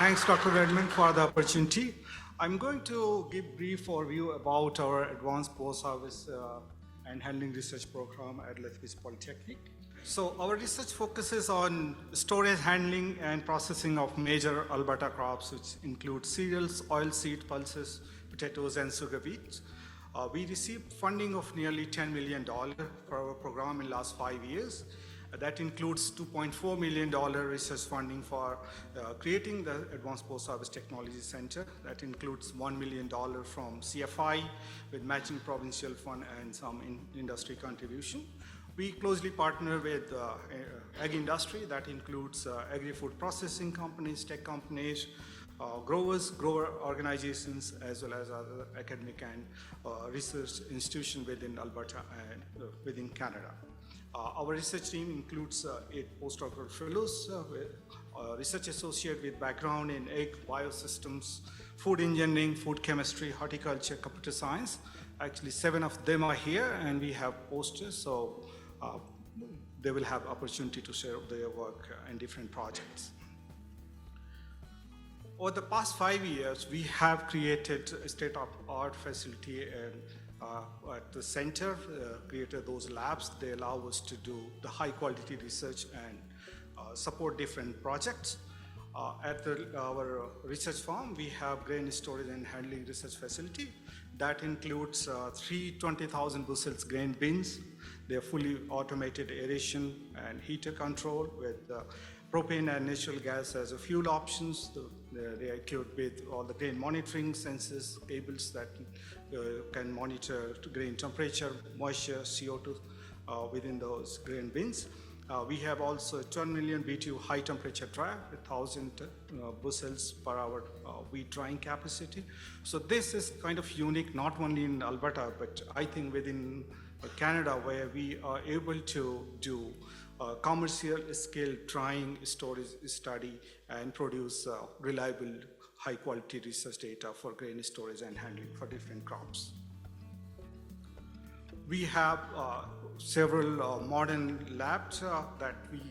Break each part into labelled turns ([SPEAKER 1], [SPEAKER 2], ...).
[SPEAKER 1] Thanks, Dr. Redmond, for the opportunity. I'm going to give a brief overview about our advanced post-service and handling research program at Lethbridge Polytechnic. So our research focuses on storage, handling, and processing of major Alberta crops, which include cereals, oilseed, pulses, potatoes, and sugar beets. We received funding of nearly $10 million for our program in the last 5 years. That includes $2.4 million research funding for creating the Advanced Post-Service Technology Center. That includes $1 million from CFI with matching provincial fund and some industry contribution. We closely partner with ag industry. That includes agri-food processing companies, tech companies, grower organizations, as well as other academic and research institutions within Alberta and within Canada. Our research team includes 8 postdoctoral fellows, research associate with background in egg biosystems, food engineering, food chemistry, horticulture, computer science. Actually, 7 of them are here, and we have posters, so they will have opportunity to share their work in different projects. Over the past 5 years, we have created a state-of-the-art facility and at the center, created those labs. They allow us to do the high-quality research and support different projects. At our research farm, we have grain storage and handling research facility. That includes 3 20,000 bushels grain bins. They are fully automated aeration and heater control with propane and natural gas as a fuel options. They are equipped with all the grain monitoring sensors, cables that can monitor grain temperature, moisture, CO2 within those grain bins. We have also a 10 million BTU high temperature dryer with 1,000 bushels per hour wheat drying capacity. So this is kind of unique, not only in Alberta, but I think within Canada, where we are able to do commercial scale drying storage study and produce reliable high quality research data for grain storage and handling for different crops. We have several modern labs that we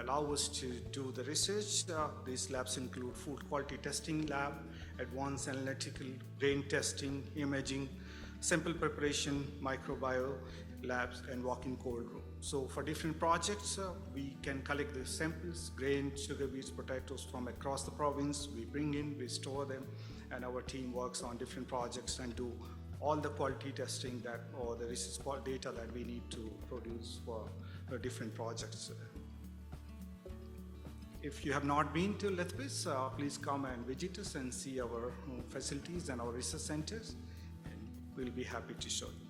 [SPEAKER 1] allow us to do the research. These labs include food quality testing lab, advanced analytical grain testing, imaging, sample preparation, microbiome labs, and walk-in cold room. So for different projects, we can collect the samples, grain, sugar beets, potatoes from across the province. We bring in, we store them, and our team works on different projects and do all the quality testing that, or the research data that we need to produce for different projects. If you have not been to Lethbridge, please come and visit us and see our facilities and our research centers, and we'll be happy to show you.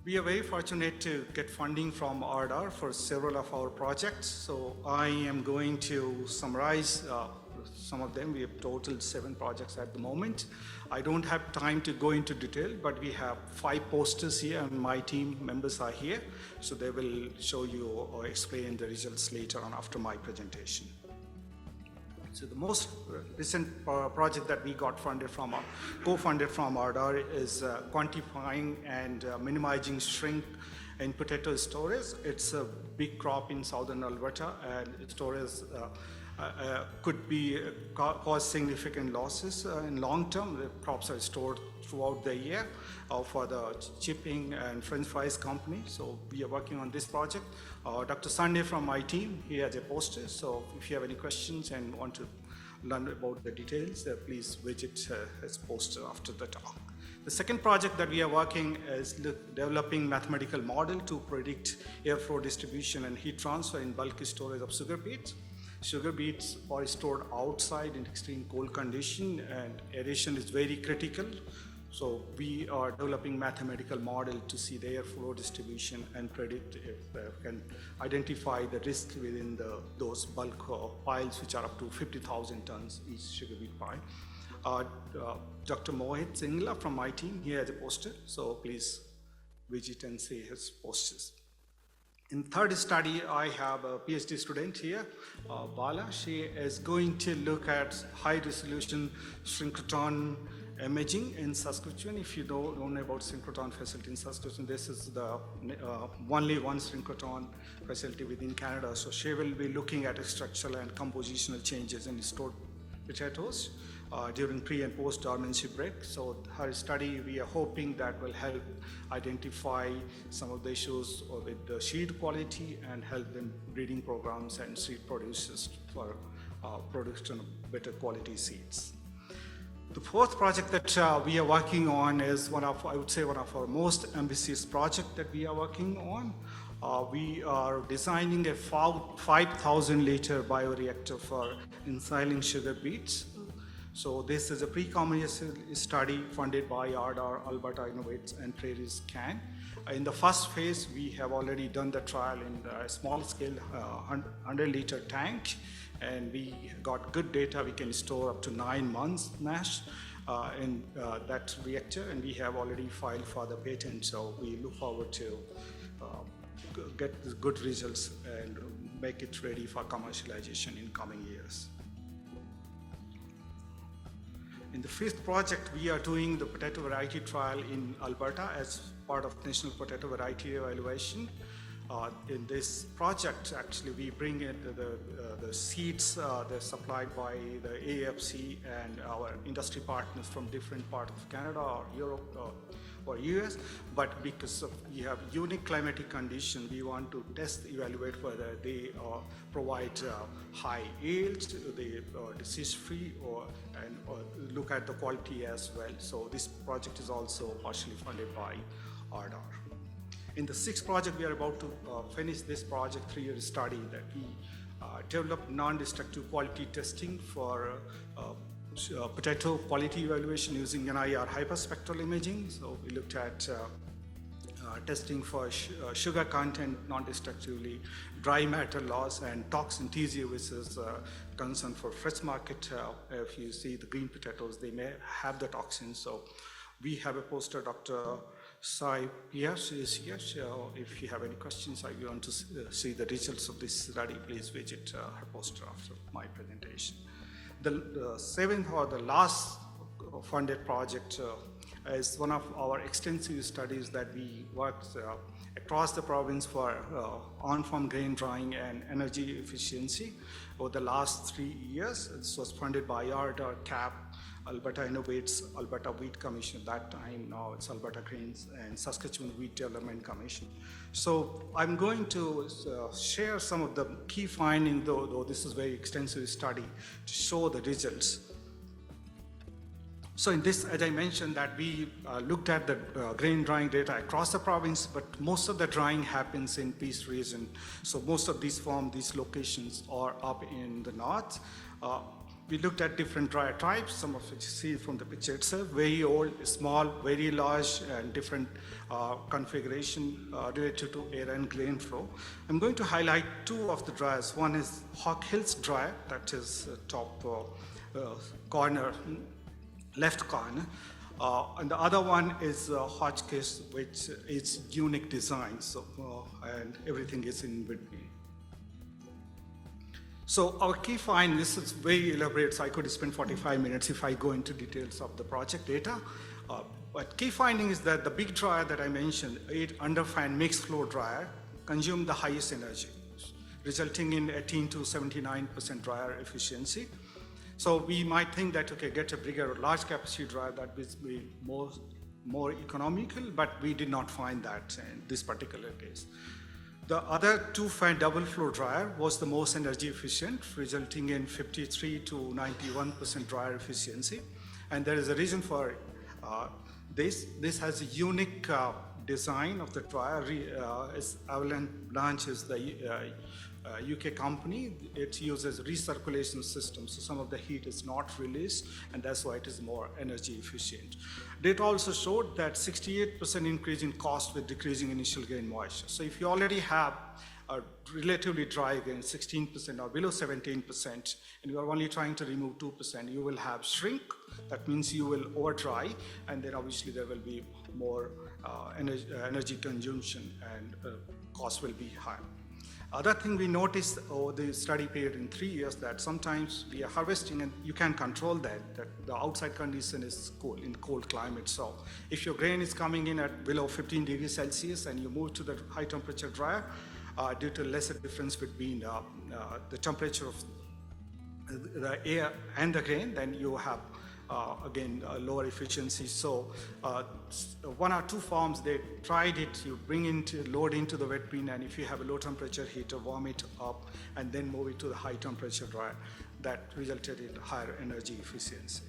[SPEAKER 1] We are very fortunate to get funding from RDR for several of our projects. So I am going to summarize some of them. We have total 7 projects at the moment. I don't have time to go into detail, but we have 5 posters here, and my team members are here. So they will show you or explain the results later on after my presentation. So the most recent project that we got funded from, co-funded from RDR is quantifying and minimizing shrink in potato storage. It's a big crop in southern Alberta, and storage could be cause significant losses in long term. The crops are stored throughout the year for the chipping and French fries company. So we are working on this project. Dr. Sunday from my team, he has a poster. So if you have any questions and want to learn about the details, please visit his poster after the talk. The second project that we are working is developing mathematical model to predict airflow distribution and heat transfer in bulk storage of sugar beets. Sugar beets are stored outside in extreme cold condition, and aeration is very critical. So we are developing mathematical model to see the airflow distribution and predict if they can identify the risk within those bulk piles, which are up to 50,000 tons each sugar beet pile. Dr. Mohit Singla from my team, he has a poster, so please visit and see his posters. In third study, I have a PhD student here, Bala. She is going to look at high resolution synchrotron imaging in Saskatchewan. If you don't know about synchrotron facility in Saskatchewan, this is the only one synchrotron facility within Canada. So she will be looking at structural and compositional changes in stored potatoes during pre and post dormancy break. So her study, we are hoping that will help identify some of the issues with the seed quality and help in breeding programs and seed producers for production of better quality seeds. The fourth project that we are working on is one of our most ambitious project that we are working on. We are designing a 5,000 liter bioreactor for ensiling sugar beets. So this is a pre-commercial study funded by ARDAR, Alberta Innovates, and Prairie's Can. In the first phase, we have already done the trial in a small scale 100 liter tank, and we got good data. We can store up to 9 months mash in that reactor, and we have already filed for the patent. So we look forward to get the good results and make it ready for commercialization in coming years. In the fifth project, we are doing the potato variety trial in Alberta as part of National Potato Variety Evaluation. In this project, actually, we bring in the seeds they're supplied by the AFC and our industry partners from different parts of Canada or Europe or US. But because we have unique climatic conditions, we want to evaluate whether they provide high yields, they are disease-free, or look at the quality as well. So this project is also partially funded by ARDAR. In the sixth project, we are about to finish this project 3-year study that we developed non-destructive quality testing for potato quality evaluation using NIR hyperspectral imaging. So we looked at testing for sugar content non-destructively, dry matter loss, and toxin TZ, which is concern for fresh market. If you see the green potatoes, they may have the toxins. So we have a poster, Dr. Sai Pierce is here. So if you have any questions, I want to see the results of this study, please visit her poster after my presentation. The seventh or the last funded project is one of our extensive studies that we worked across the province for on-farm grain drying and energy efficiency over the last 3 years. This was funded by ARDAR, CAP, Alberta Innovates, Alberta Wheat Commission at that time. Now it's Alberta Grains and Saskatchewan Wheat Development Commission. So I'm going to share some of the key findings, though this is a very extensive study, to show the results. So in this, as I mentioned, that we looked at the grain drying data across the province, but most of the drying happens in Peace region. So most of these locations are up in the north. We looked at different dryer types, some of which you see from the picture itself, very old, small, very large, and different configuration related to air and grain flow. I'm going to highlight 2 of the dryers. One is Hawk Hills dryer, that is top corner, left corner. And the other one is Hotchkiss, which is unique design, so, and everything is in between. So our key find, this is very elaborate, so I could spend 45 minutes if I go into details of the project data. But key finding is that the big dryer that I mentioned, 8 underfan mixed flow dryer, consumed the highest energy, resulting in 18 to 79% dryer efficiency. So we might think that, okay, get a bigger, large capacity dryer that will be more economical, but we did not find that in this particular case. The other 2-fan double flow dryer was the most energy efficient, resulting in 53 to 91% dryer efficiency. And there is a reason for this. This has a unique design of the dryer. Avalanche Blanche is the UK company. It uses recirculation system, so some of the heat is not released, and that's why it is more energy efficient. Data also showed that 68% increase in cost with decreasing initial grain moisture. So if you already have a relatively dry grain, 16% or below 17%, and you are only trying to remove 2%, you will have shrink. That means you will over dry, and then obviously there will be more energy consumption, and cost will be high. Other thing we noticed over the study period in 3 years, that sometimes we are harvesting and you can control that the outside condition is cool, in cold climate. So if your grain is coming in at below 15 degrees Celsius and you move to the high temperature dryer, due to lesser difference between the temperature of the air and the grain, then you have again lower efficiency. So one or two farms, they tried it. You load into the wet bin, and if you have a low temperature heater, warm it up and then move it to the high temperature dryer. That resulted in higher energy efficiency.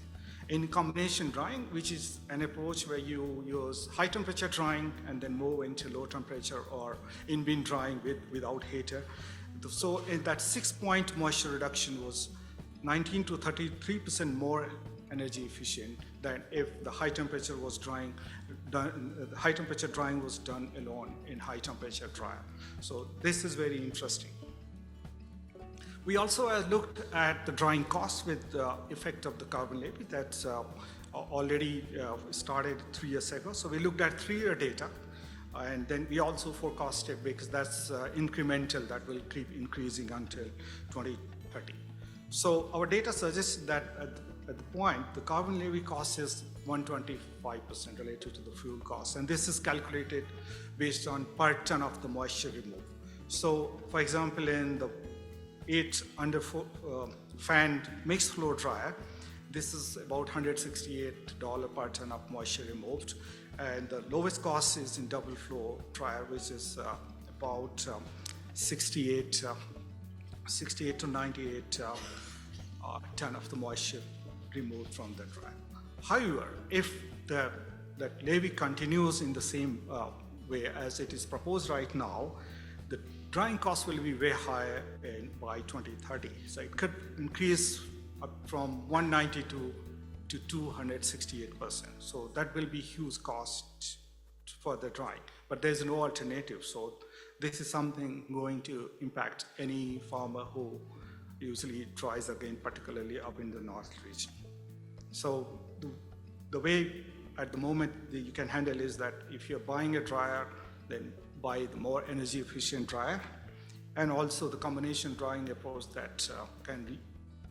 [SPEAKER 1] In combination drying, which is an approach where you use high temperature drying and then move into low temperature or in bin drying without heater. So in that 6-point moisture reduction was 19 to 33% more energy efficient than if the high temperature drying was done alone in high temperature dryer. So this is very interesting. We also looked at the drying costs with the effect of the carbon levy that's already started 3 years ago. So we looked at 3-year data, and then we also forecasted, because that's incremental, that will keep increasing until 2030. So our data suggests that at the point, the carbon levy cost is 125% related to the fuel cost, and this is calculated based on per ton of the moisture removed. So, for example, in the 8 under fanned mixed flow dryer, this is about $168 per ton of moisture removed, and the lowest cost is in double flow dryer, which is about 68 to 98 ton of the moisture removed from the dryer. However, if that levy continues in the same way as it is proposed right now, the drying cost will be way higher by 2030. So it could increase up from 192 to 268%. So that will be huge cost for the drying, but there's no alternative. So this is something going to impact any farmer who usually dries again, particularly up in the north region. So the way at the moment that you can handle is that if you're buying a dryer, then buy the more energy efficient dryer, and also the combination drying approach that can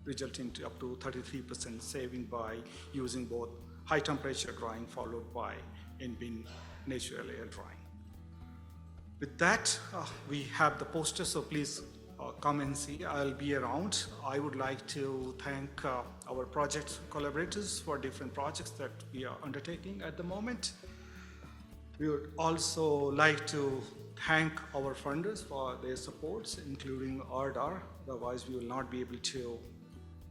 [SPEAKER 1] result into up to 33% saving by using both high temperature drying followed by in-bin natural air drying. With that, we have the poster, so please come and see. I'll be around. I would like to thank our project collaborators for different projects that we are undertaking at the moment. We would also like to thank our funders for their supports, including RDAR. Otherwise, we will not be able to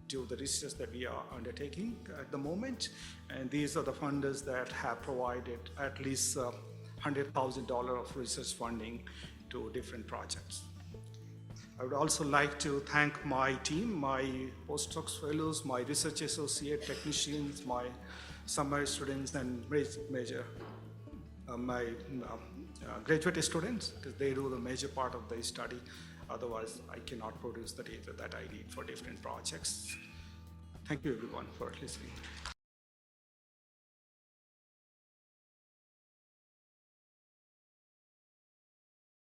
[SPEAKER 1] do the research that we are undertaking at the moment. And these are the funders that have provided at least $100,000 of research funding to different projects. I would also like to thank my team, my postdocs fellows, my research associate technicians, my summer students, and my graduate students, because they do the major part of the study. Otherwise, I cannot produce the data that I need for different projects. Thank you, everyone, for listening.